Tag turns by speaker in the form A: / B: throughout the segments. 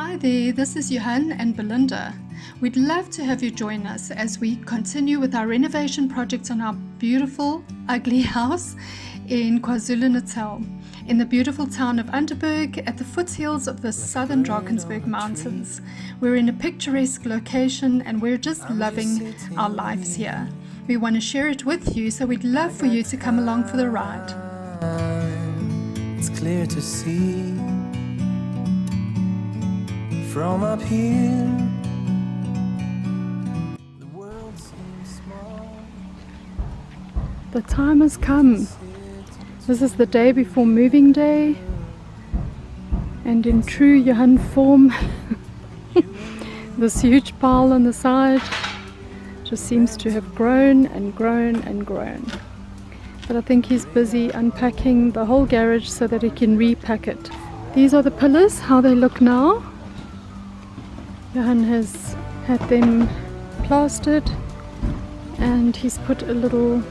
A: Hi there, this is Johann and Belinda. We'd love to have you join us as we continue with our renovation projects on our beautiful, ugly house in KwaZulu-Natal, in the beautiful town of Unterberg at the foothills of the southern Drakensberg Mountains. We're in a picturesque location and we're just loving our lives here. We want to share it with you, so we'd love for you to come along for the ride.
B: It's clear to see from up here, the world seems small.
A: The time has come. This is the day before moving day, and in true Johann form, this huge pile on the side just seems to have grown and grown and grown. But I think he's busy unpacking the whole garage so that he can repack it. These are the pillars, how they look now. Johann has had them plastered and he's put a little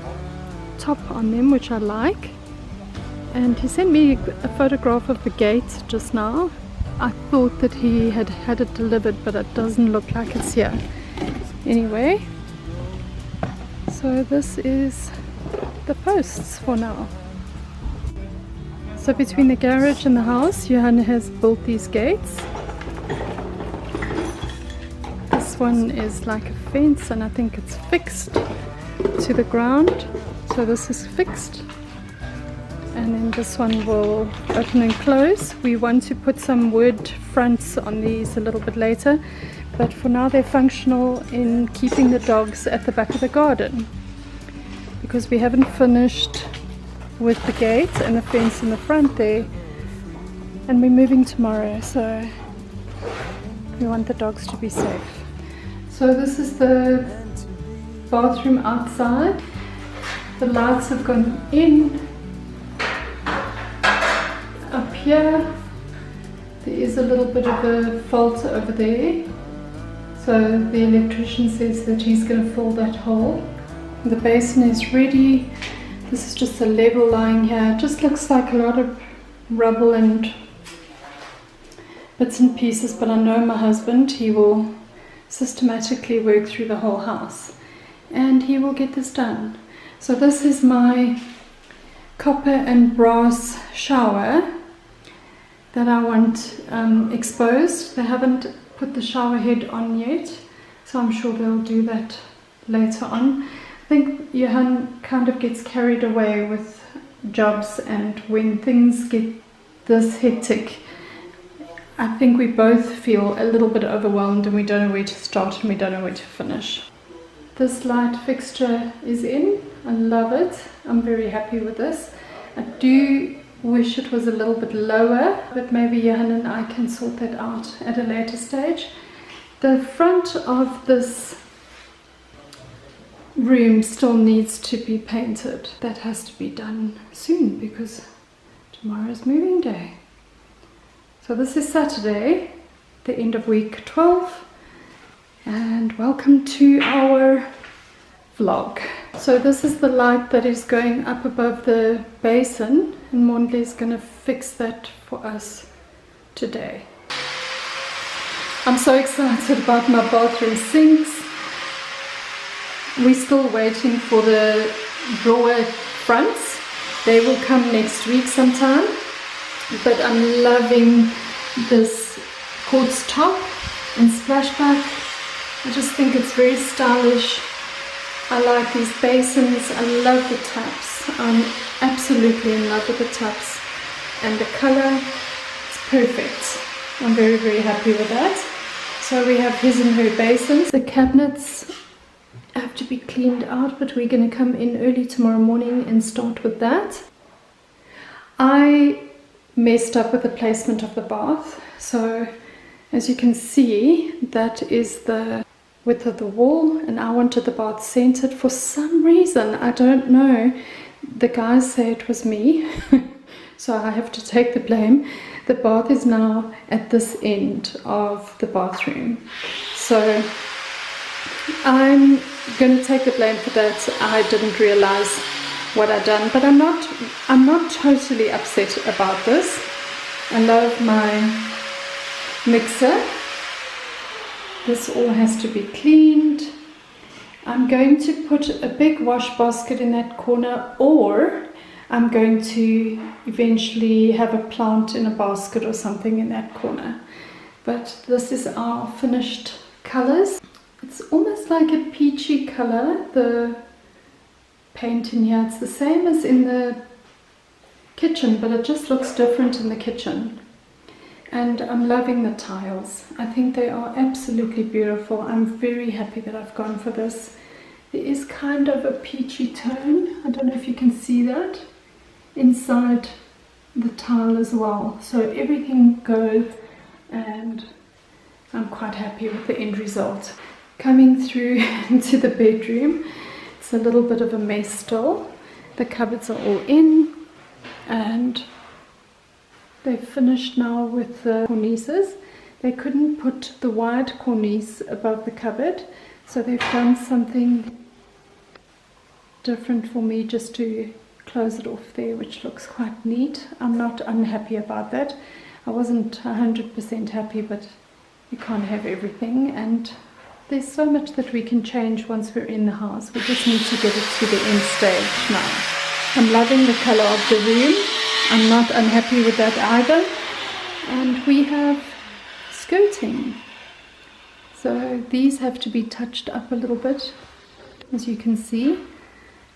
A: top on them, which I like. And he sent me a photograph of the gate just now. I thought that he had had it delivered, but it doesn't look like it's here. Anyway, so this is the posts for now. So between the garage and the house, Johann has built these gates. This one is like a fence and I think it's fixed to the ground. So this is fixed. And then this one will open and close. We want to put some wood fronts on these a little bit later. But for now they're functional in keeping the dogs at the back of the garden. Because we haven't finished with the gate and the fence in the front there. And we're moving tomorrow, so we want the dogs to be safe. So this is the bathroom outside. The lights have gone in. Up here, there is a little bit of a fault over there. So the electrician says that he's going to fill that hole. The basin is ready. This is just a level lying here. It just looks like a lot of rubble and bits and pieces, but I know my husband, he will systematically work through the whole house and he will get this done. So this is my copper and brass shower that I want exposed. They haven't put the shower head on yet, so I'm sure they'll do that later on. I think Johann kind of gets carried away with jobs, and when things get this hectic, I think we both feel a little bit overwhelmed and we don't know where to start and we don't know where to finish. This light fixture is in. I love it. I'm very happy with this. I do wish it was a little bit lower, but maybe Johann and I can sort that out at a later stage. The front of this room still needs to be painted. That has to be done soon because tomorrow is moving day. So this is Saturday, the end of week 12, and welcome to our vlog. So this is the light that is going up above the basin, and Mondle is going to fix that for us today. I'm so excited about my bathroom sinks. We're still waiting for the drawer fronts. They will come next week sometime. But I'm loving this quartz top and splashback. I just think it's very stylish. I like these basins. I love the taps. I'm absolutely in love with the taps. And the color is perfect. I'm very, very happy with that. So we have his and her basins. The cabinets have to be cleaned out, but we're going to come in early tomorrow morning and start with that. I messed up with the placement of the bath. So as you can see, that is the width of the wall, and I wanted the bath centered. For some reason, I don't know, the guys say it was me, so I have to take the blame. The bath is now at this end of the bathroom, so I'm going to take the blame for that. I didn't realize what I've done, but I'm not totally upset about this. I love my mixer. This all has to be cleaned. I'm going to put a big wash basket in that corner, or I'm going to eventually have a plant in a basket or something in that corner. But this is our finished colors. It's almost like a peachy color, the paint in here. It's the same as in the kitchen, but it just looks different in the kitchen. And I'm loving the tiles. I think they are absolutely beautiful. I'm very happy that I've gone for this. There is kind of a peachy tone. I don't know if you can see that inside the tile as well. So everything goes, and I'm quite happy with the end result. Coming through into the bedroom, it's a little bit of a mess still. The cupboards are all in, and they've finished now with the cornices. They couldn't put the wide cornice above the cupboard, so they've done something different for me just to close it off there, which looks quite neat. I'm not unhappy about that. I wasn't 100% happy, but you can't have everything, and there's so much that we can change once we're in the house. We just need to get it to the end stage now. I'm loving the color of the room. I'm not unhappy with that either. And we have skirting. So these have to be touched up a little bit, as you can see.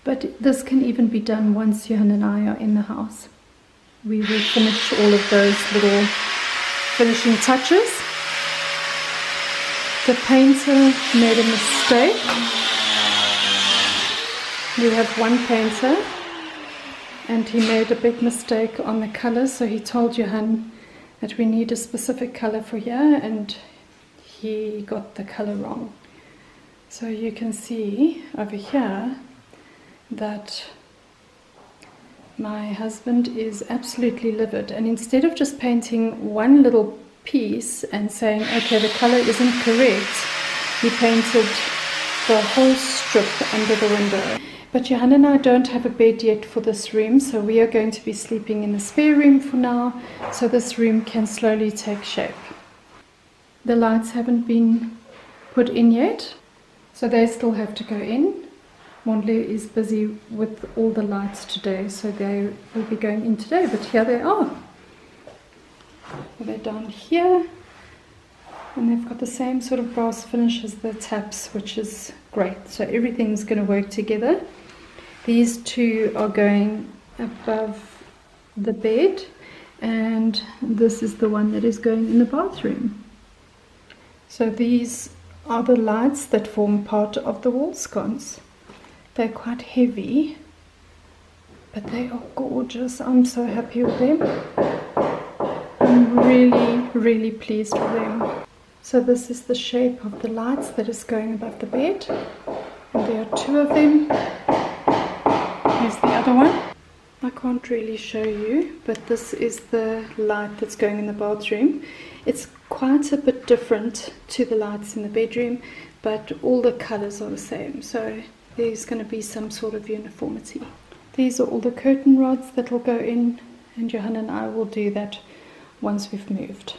A: But this can even be done once Johann and I are in the house. We will finish all of those little finishing touches. The painter made a mistake. We have one painter, and he made a big mistake on the color, so he told Johann that we need a specific color for here, and he got the color wrong. So you can see over here that my husband is absolutely livid, and instead of just painting one little piece and saying, okay, the color isn't correct, he painted the whole strip under the window. But Johann and I don't have a bed yet for this room, so we are going to be sleeping in the spare room for now, so this room can slowly take shape. The lights haven't been put in yet, so they still have to go in. Mondle is busy with all the lights today, so they will be going in today, but here they are. They're down here, and they've got the same sort of brass finish as the taps, which is great. So everything's going to work together. These two are going above the bed, and this is the one that is going in the bathroom. So these are the lights that form part of the wall sconce. They're quite heavy, but they are gorgeous. I'm so happy with them. I'm really pleased with them. So this is the shape of the lights that is going above the bed, and there are two of them. Here's the other one. I can't really show you, but this is the light that's going in the bathroom. It's quite a bit different to the lights in the bedroom, but all the colors are the same, so there's going to be some sort of uniformity. These are all the curtain rods that will go in, and Johann and I will do that once we've moved.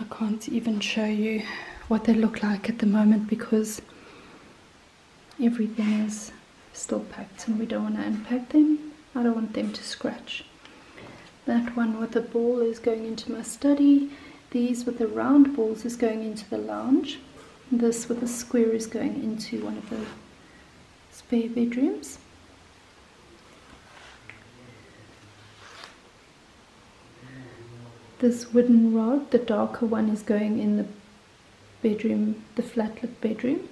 A: I can't even show you what they look like at the moment because everything is still packed and we don't want to unpack them. I don't want them to scratch. That one with the ball is going into my study. These with the round balls is going into the lounge. This with the square is going into one of the spare bedrooms. This wooden rod, the darker one, is going in the bedroom, the flat-lit bedroom.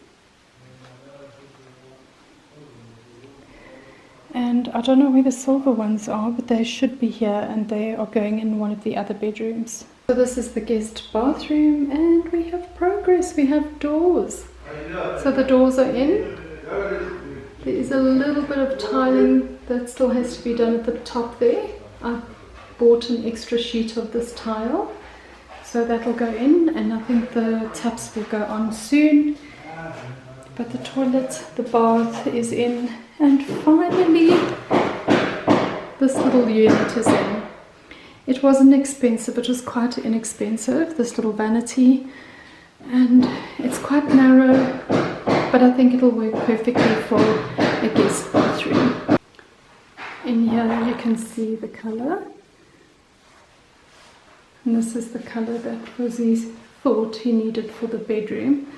A: And I don't know where the silver ones are, but they should be here, and they are going in one of the other bedrooms. So this is the guest bathroom, and we have progress. We have doors. So the doors are in. There is a little bit of tiling that still has to be done at the top there. I bought an extra sheet of this tile, so that will go in, and I think the taps will go on soon. But the toilet, the bath is in, and finally this little unit is in. It wasn't expensive, it was quite inexpensive, this little vanity, and it's quite narrow, but I think it'll work perfectly for a guest bathroom. In here you can see the colour, and this is the colour that Rosie thought he needed for the bedroom.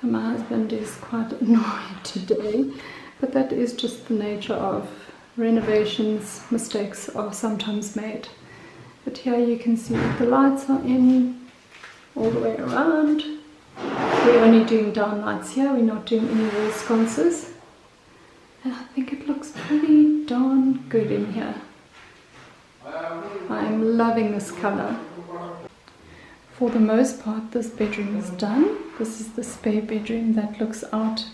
A: So my husband is quite annoyed today, but that is just the nature of renovations. Mistakes are sometimes made. But here you can see that the lights are in all the way around. We're only doing down lights here, we're not doing any wall sconces. And I think it looks pretty darn good in here. I'm loving this colour. For the most part, this bedroom is done. This is the spare bedroom that looks out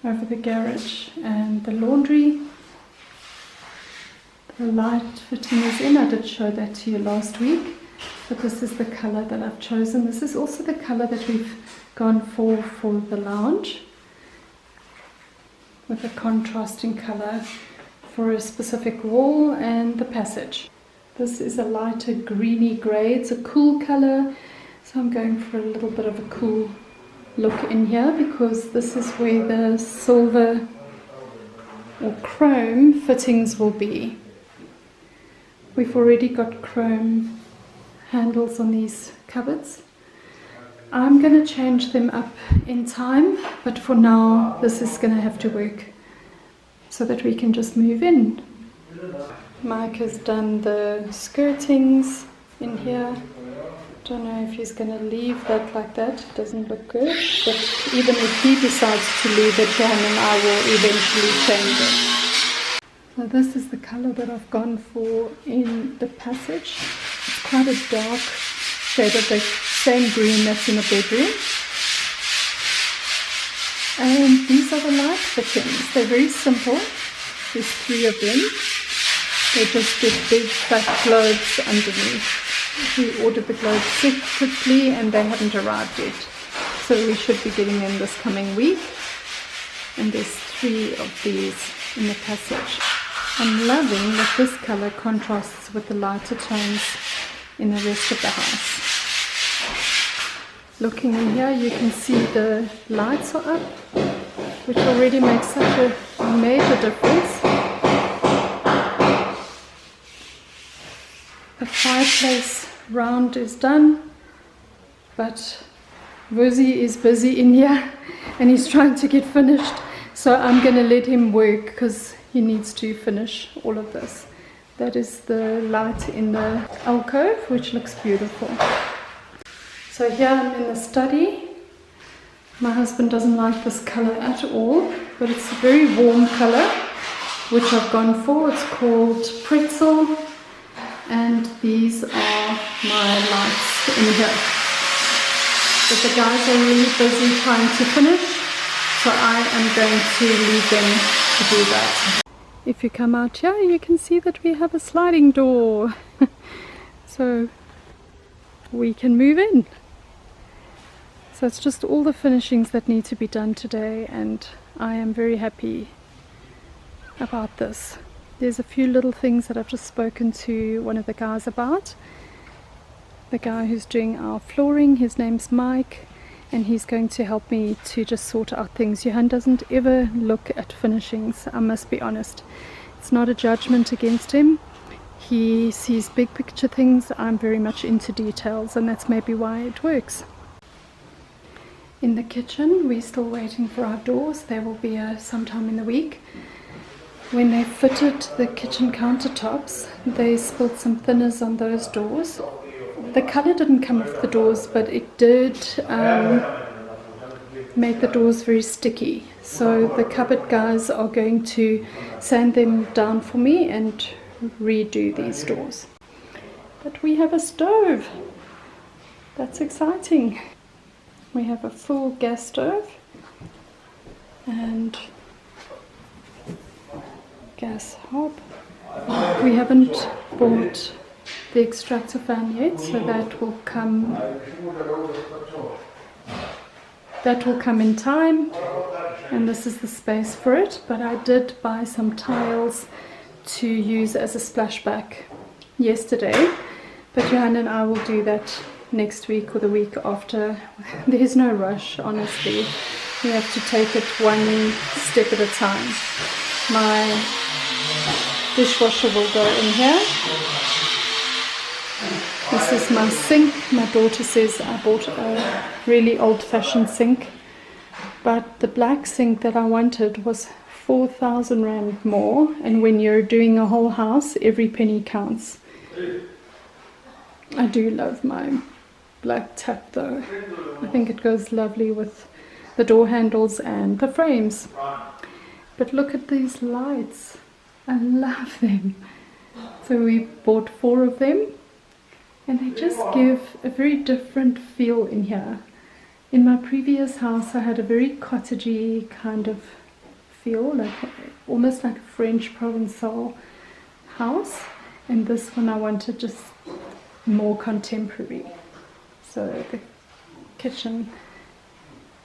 A: over the garage and the laundry. The light fitting is in. I did show that to you last week. But this is the colour that I've chosen. This is also the colour that we've gone for the lounge, with a contrasting colour for a specific wall and the passage. This is a lighter greeny grey. It's a cool colour, so I'm going for a little bit of a cool look in here, because this is where the silver or chrome fittings will be. We've already got chrome handles on these cupboards. I'm going to change them up in time, but for now this is going to have to work so that we can just move in. Mike has done the skirtings in here. Don't know if he's going to leave that like that. It doesn't look good, but even if he decides to leave it, Johann and I will eventually change it. So this is the colour that I've gone for in the passage. It's quite a dark shade of the same green that's in the bedroom. And these are the light fittings. They're very simple. There's 3 of them. They just get big fat globes underneath. We ordered the globes separately and they haven't arrived yet. So we should be getting them this coming week. And there's 3 of these in the passage. I'm loving that this colour contrasts with the lighter tones in the rest of the house. Looking in here, you can see the lights are up, which already makes such a major difference. The fireplace round is done, but Rosie is busy in here and he's trying to get finished, so I'm going to let him work because he needs to finish all of this. That is the light in the alcove, which looks beautiful. So here I'm in the study. My husband doesn't like this colour at all, but it's a very warm colour, which I've gone for. It's called Pretzel, and these are my lights in here. But the guys are really busy trying to finish, so I am going to leave them to do that. If you come out here, you can see that we have a sliding door, so we can move in. So it's just all the finishings that need to be done today, and I am very happy about this. There's a few little things that I've just spoken to one of the guys about. The guy who's doing our flooring, his name's Mike, and he's going to help me to just sort out things. Johann doesn't ever look at finishings, I must be honest. It's not a judgment against him. He sees big picture things. I'm very much into details, and that's maybe why it works. In the kitchen, we're still waiting for our doors. They will be sometime in the week. When they fitted the kitchen countertops, they spilled some thinners on those doors. The colour didn't come off the doors, but it did make the doors very sticky. So the cupboard guys are going to sand them down for me and redo these doors. But we have a stove. That's exciting. We have a full gas stove and gas hob. We haven't bought the extractor fan yet, so that will come in time, and this is the space for it. But I did buy some tiles to use as a splashback yesterday, but Johann and I will do that next week or the week after. There's no rush, honestly. We have to take it one step at a time. My dishwasher will go in here. This is my sink. My daughter says I bought a really old-fashioned sink, but the black sink that I wanted was 4,000 rand more, and when you're doing a whole house, every penny counts. I do love my black tap though. I think it goes lovely with the door handles and the frames. But look at these lights. I love them. So we bought 4 of them, and they just give a very different feel in here. In my previous house I had a very cottagey kind of feel, like almost like a French Provençal house, and this one I wanted just more contemporary. So the kitchen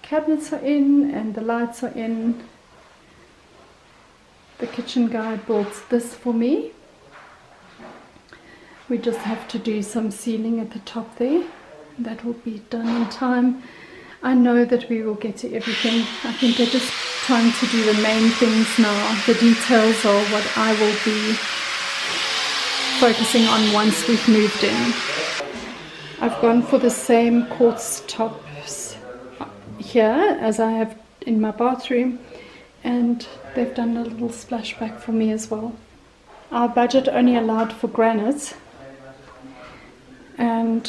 A: cabinets are in and the lights are in. The kitchen guy built this for me. We just have to do some ceiling at the top there. That will be done in time. I know that we will get to everything. I think they're just trying to do the main things now. The details are what I will be focusing on once we've moved in. I've gone for the same quartz tops here as I have in my bathroom, and they've done a little splashback for me as well. Our budget only allowed for granite, and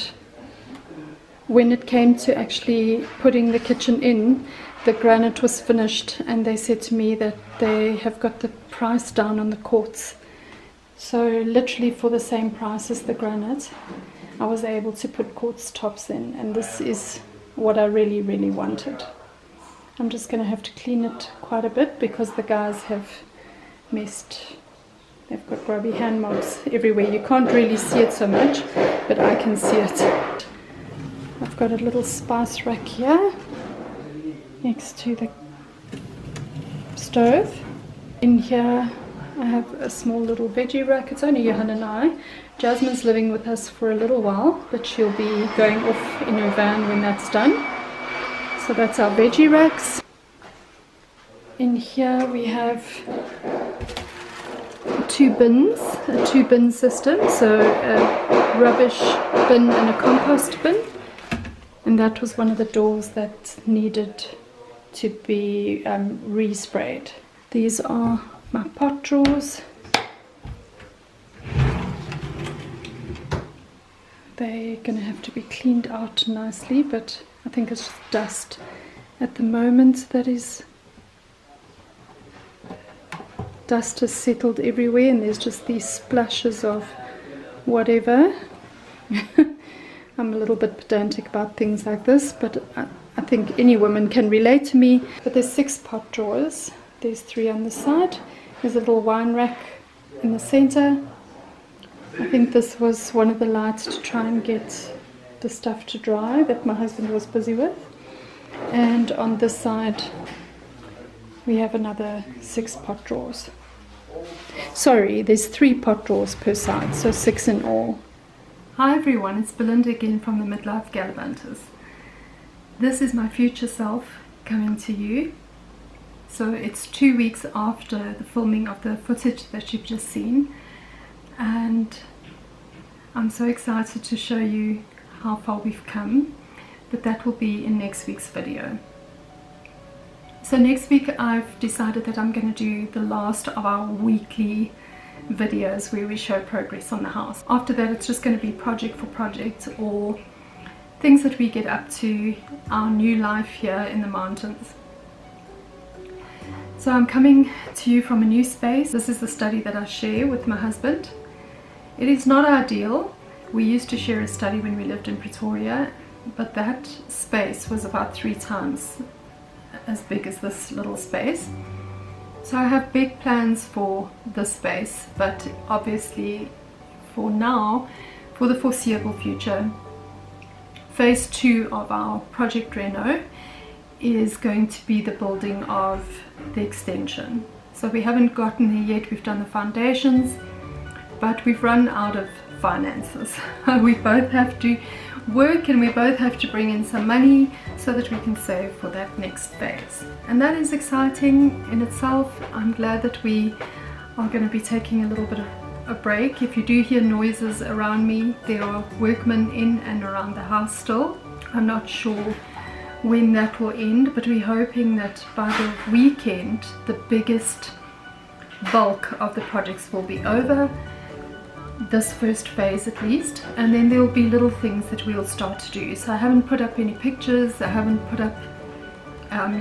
A: when it came to actually putting the kitchen in, the granite was finished, and they said to me that they have got the price down on the quartz. So literally for the same price as the granite, I was able to put quartz tops in, and this is what I really, really wanted. I'm just going to have to clean it quite a bit because the guys have messed. They've got grubby hand marks everywhere. You can't really see it so much, but I can see it. I've got a little spice rack here next to the stove. In here I have a small little veggie rack. It's only Johann and I. Jasmine's living with us for a little while, but she'll be going off in her van when that's done. So that's our veggie racks. In here we have 2 bins, a 2-bin system, so a rubbish bin and a compost bin. And that was one of the doors that needed to be resprayed. These are my pot drawers. They're going to have to be cleaned out nicely, but I think it's just dust at the moment. Dust has settled everywhere, and there's just these splashes of whatever. I'm a little bit pedantic about things like this, but I think any woman can relate to me. But there's 6 pot drawers. There's 3 on the side. There's a little wine rack in the center. I think this was one of the lights to try and get the stuff to dry that my husband was busy with. And on this side we have another 6 pot drawers. Sorry, there's 3 pot drawers per side, so 6 in all. Hi everyone, it's Belinda again from the Midlife Gallivanters. This is my future self coming to you. So it's 2 weeks after the filming of the footage that you've just seen, and I'm so excited to show you how far we've come, but that will be in next week's video. So next week I've decided that I'm going to do the last of our weekly videos where we show progress on the house. After that it's just going to be project for project, or things that we get up to, our new life here in the mountains. So I'm coming to you from a new space. This is the study that I share with my husband. It is not ideal. We used to share a study when we lived in Pretoria, but that space was about 3 times as big as this little space. So I have big plans for this space, but obviously for now, for the foreseeable future, phase 2 of our project Reno is going to be the building of the extension. So we haven't gotten there yet. We've done the foundations, but we've run out of finances. We both have to work and we both have to bring in some money so that we can save for that next phase. And that is exciting in itself. I'm glad that we are going to be taking a little bit of a break. If you do hear noises around me, there are workmen in and around the house still. I'm not sure when that will end, but we're hoping that by the weekend the biggest bulk of the projects will be over, this first phase at least, and then there will be little things that we'll start to do. So I haven't put up any pictures, I haven't put up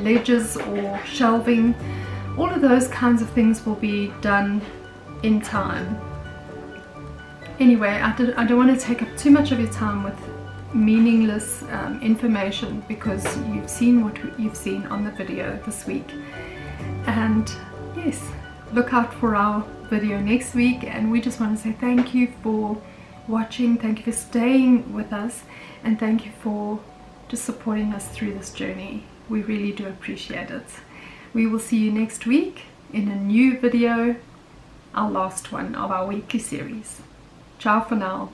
A: ledges or shelving. All of those kinds of things will be done in time. Anyway, I don't want to take up too much of your time with meaningless information, because you've seen what you've seen on the video this week. And yes, look out for our video next week, and we just want to say thank you for watching, thank you for staying with us, and thank you for just supporting us through this journey. We really do appreciate it. We will see you next week in a new video, our last one of our weekly series. Ciao for now.